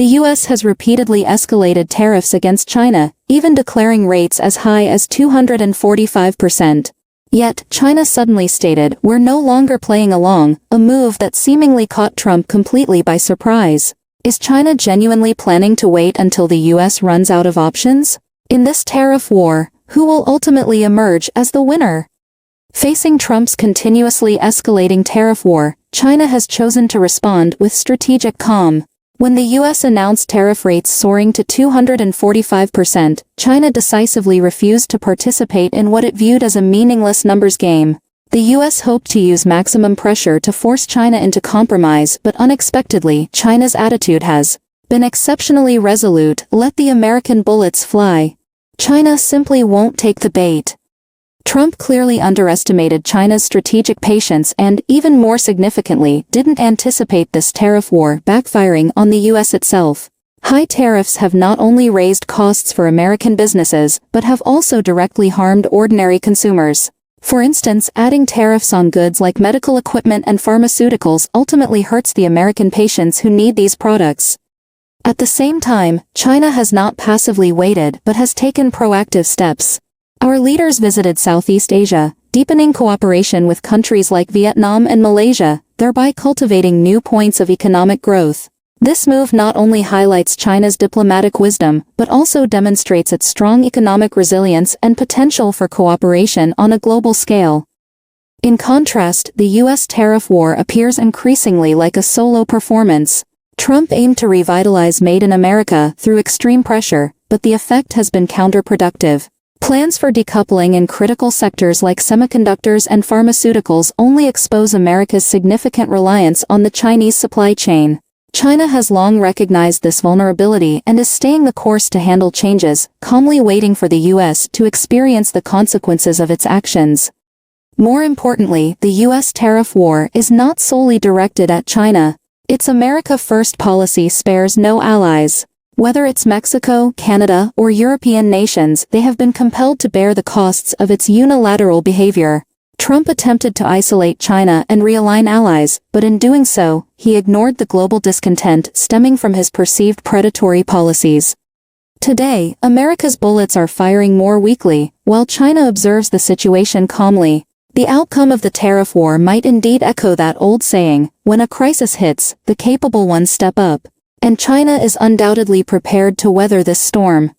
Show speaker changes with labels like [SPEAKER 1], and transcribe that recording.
[SPEAKER 1] The US has repeatedly escalated tariffs against China, even declaring rates as high as 245%. Yet, China suddenly stated, "We're no longer playing along," a move that seemingly caught Trump completely by surprise. Is China genuinely planning to wait until the US runs out of options? In this tariff war, who will ultimately emerge as the winner? Facing Trump's continuously escalating tariff war, China has chosen to respond with strategic calm. When the US announced tariff rates soaring to 245%, China decisively refused to participate in what it viewed as a meaningless numbers game. The US hoped to use maximum pressure to force China into compromise, but unexpectedly, China's attitude has been exceptionally resolute. Let the American bullets fly. China simply won't take the bait. Trump clearly underestimated China's strategic patience and, even more significantly, didn't anticipate this tariff war backfiring on the US itself. High tariffs have not only raised costs for American businesses, but have also directly harmed ordinary consumers. For instance, adding tariffs on goods like medical equipment and pharmaceuticals ultimately hurts the American patients who need these products. At the same time, China has not passively waited but has taken proactive steps. Our leaders visited Southeast Asia, deepening cooperation with countries like Vietnam and Malaysia, thereby cultivating new points of economic growth. This move not only highlights China's diplomatic wisdom, but also demonstrates its strong economic resilience and potential for cooperation on a global scale. In contrast, the US tariff war appears increasingly like a solo performance. Trump aimed to revitalize Made in America through extreme pressure, but the effect has been counterproductive. Plans for decoupling in critical sectors like semiconductors and pharmaceuticals only expose America's significant reliance on the Chinese supply chain. China has long recognized this vulnerability and is staying the course to handle changes, calmly waiting for the US to experience the consequences of its actions. More importantly, the US tariff war is not solely directed at China. Its America First policy spares no allies. Whether it's Mexico, Canada, or European nations, they have been compelled to bear the costs of its unilateral behavior. Trump attempted to isolate China and realign allies, but in doing so, he ignored the global discontent stemming from his perceived predatory policies. Today, America's bullets are firing more weakly, while China observes the situation calmly. The outcome of the tariff war might indeed echo that old saying, "When a crisis hits, the capable ones step up." And China is undoubtedly prepared to weather this storm.